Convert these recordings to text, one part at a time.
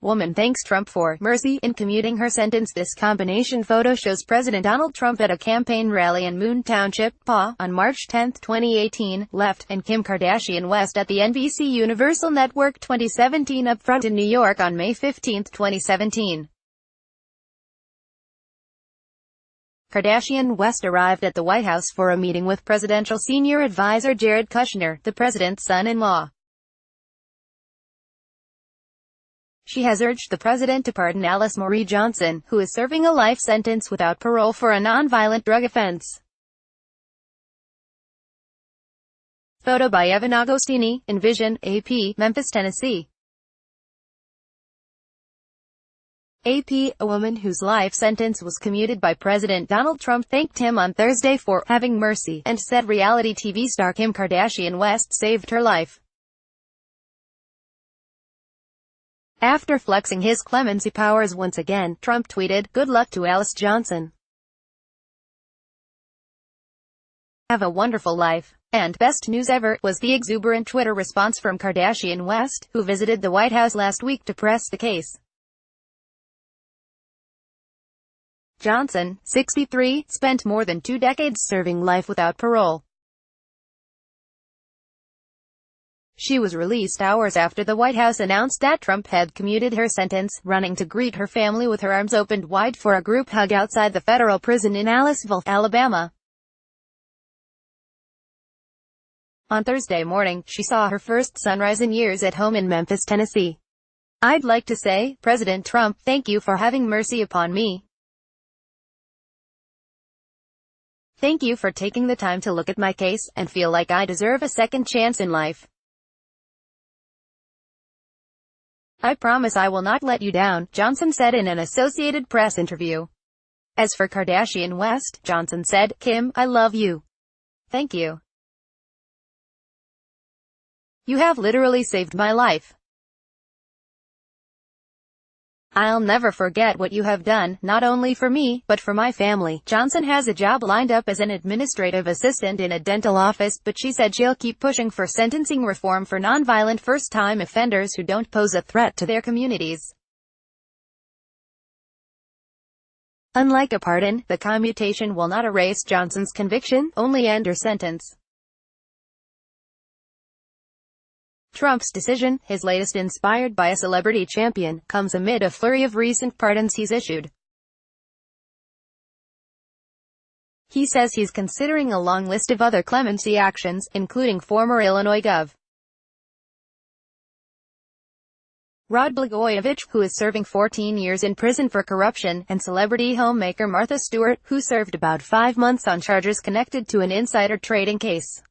Woman thanks Trump for mercy in commuting her sentence. This combination photo shows President Donald Trump at a campaign rally in Moon Township, PA, on March 10, 2018, left, and Kim Kardashian West at the NBC Universal Network 2017 upfront in New York on May 15, 2017. Kardashian West arrived at the White House for a meeting with presidential senior advisor Jared Kushner, the president's son-in-law. She has urged the president to pardon Alice Marie Johnson, who is serving a life sentence without parole for a nonviolent drug offense. Photo by Evan Agostini, Envision, AP, Memphis, Tennessee. AP, a woman whose life sentence was commuted by President Donald Trump thanked him on Thursday for having mercy, and said reality TV star Kim Kardashian West saved her life. After flexing his clemency powers once again, Trump tweeted, "Good luck to Alice Johnson. Have a wonderful life." And "best news ever," was the exuberant Twitter response from Kardashian West, who visited the White House last week to press the case. Johnson, 63, spent more than 2 decades serving life without parole. She was released hours after the White House announced that Trump had commuted her sentence, running to greet her family with her arms opened wide for a group hug outside the federal prison in Aliceville, Alabama. On Thursday morning, she saw her first sunrise in years at home in Memphis, Tennessee. "I'd like to say, President Trump, thank you for having mercy upon me. Thank you for taking the time to look at my case, and feel like I deserve a second chance in life. I promise I will not let you down," Johnson said in an Associated Press interview. As for Kardashian West, Johnson said, "Kim, I love you. Thank you. You have literally saved my life. I'll never forget what you have done, not only for me, but for my family." Johnson has a job lined up as an administrative assistant in a dental office, but she said she'll keep pushing for sentencing reform for nonviolent first-time offenders who don't pose a threat to their communities. Unlike a pardon, the commutation will not erase Johnson's conviction, only end her sentence. Trump's decision, his latest inspired by a celebrity champion, comes amid a flurry of recent pardons he's issued. He says he's considering a long list of other clemency actions, including former Illinois Gov. Rod Blagojevich, who is serving 14 years in prison for corruption, and celebrity homemaker Martha Stewart, who served about 5 months on charges connected to an insider trading case.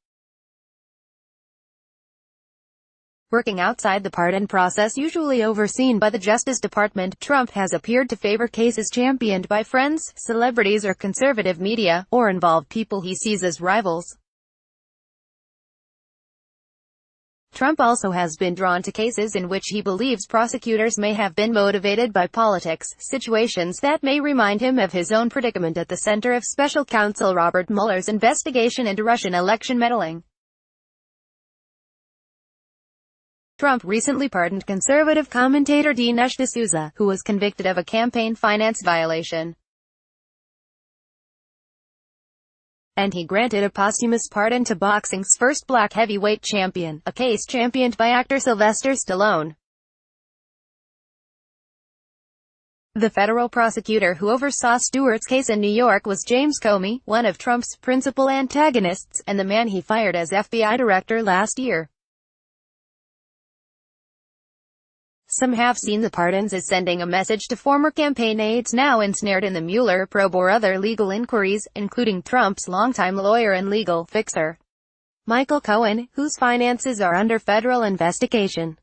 Working outside the pardon process usually overseen by the Justice Department, Trump has appeared to favor cases championed by friends, celebrities or conservative media, or involve people he sees as rivals. Trump also has been drawn to cases in which he believes prosecutors may have been motivated by politics, situations that may remind him of his own predicament at the center of Special Counsel Robert Mueller's investigation into Russian election meddling. Trump recently pardoned conservative commentator Dinesh D'Souza, who was convicted of a campaign finance violation. And he granted a posthumous pardon to boxing's first black heavyweight champion, a case championed by actor Sylvester Stallone. The federal prosecutor who oversaw Stewart's case in New York was James Comey, one of Trump's principal antagonists, and the man he fired as FBI director last year. Some have seen the pardons as sending a message to former campaign aides now ensnared in the Mueller probe or other legal inquiries, including Trump's longtime lawyer and legal fixer, Michael Cohen, whose finances are under federal investigation.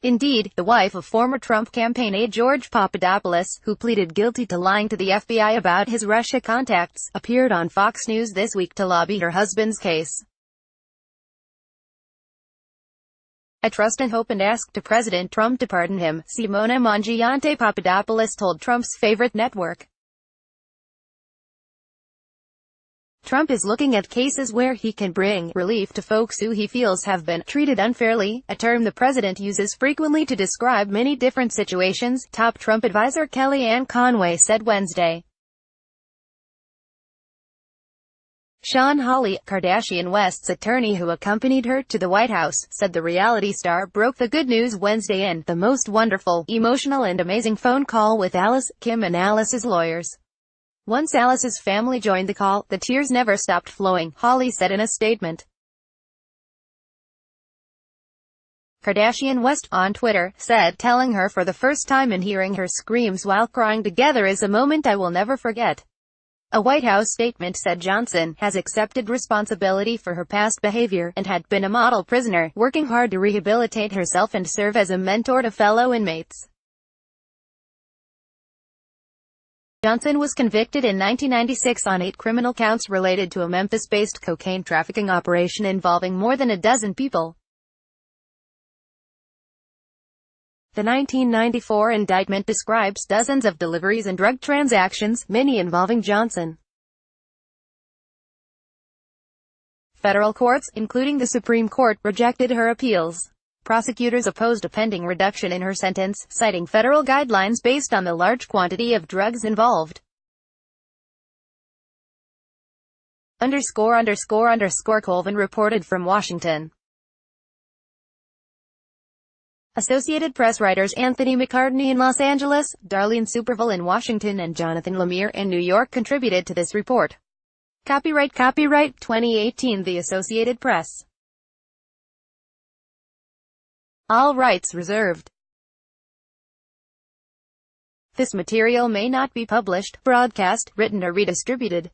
Indeed, the wife of former Trump campaign aide George Papadopoulos, who pleaded guilty to lying to the FBI about his Russia contacts, appeared on Fox News this week to lobby her husband's case. "I trust and hope and ask to President Trump to pardon him," Simona Mangiante Papadopoulos told Trump's favorite network. Trump is looking at cases where he can bring relief to folks who he feels have been treated unfairly, a term the president uses frequently to describe many different situations, top Trump advisor Kellyanne Conway said Wednesday. Sean Hawley, Kardashian West's attorney who accompanied her to the White House, said the reality star broke the good news Wednesday in the most wonderful, emotional and amazing phone call with Alice, Kim and Alice's lawyers. Once Alice's family joined the call, the tears never stopped flowing, Hawley said in a statement. Kardashian West, on Twitter, said, telling her for the first time and hearing her screams while crying together is a moment I will never forget. A White House statement said Johnson has accepted responsibility for her past behavior, and had been a model prisoner, working hard to rehabilitate herself and serve as a mentor to fellow inmates. Johnson was convicted in 1996 on 8 criminal counts related to a Memphis-based cocaine trafficking operation involving more than a dozen people. The 1994 indictment describes dozens of deliveries and drug transactions, many involving Johnson. Federal courts, including the Supreme Court, rejected her appeals. Prosecutors opposed a pending reduction in her sentence, citing federal guidelines based on the large quantity of drugs involved. Colvin reported from Washington. Associated Press writers Anthony McCartney in Los Angeles, Darlene Superville in Washington and Jonathan Lemire in New York contributed to this report. Copyright 2018 The Associated Press. All rights reserved. This material may not be published, broadcast, written or redistributed.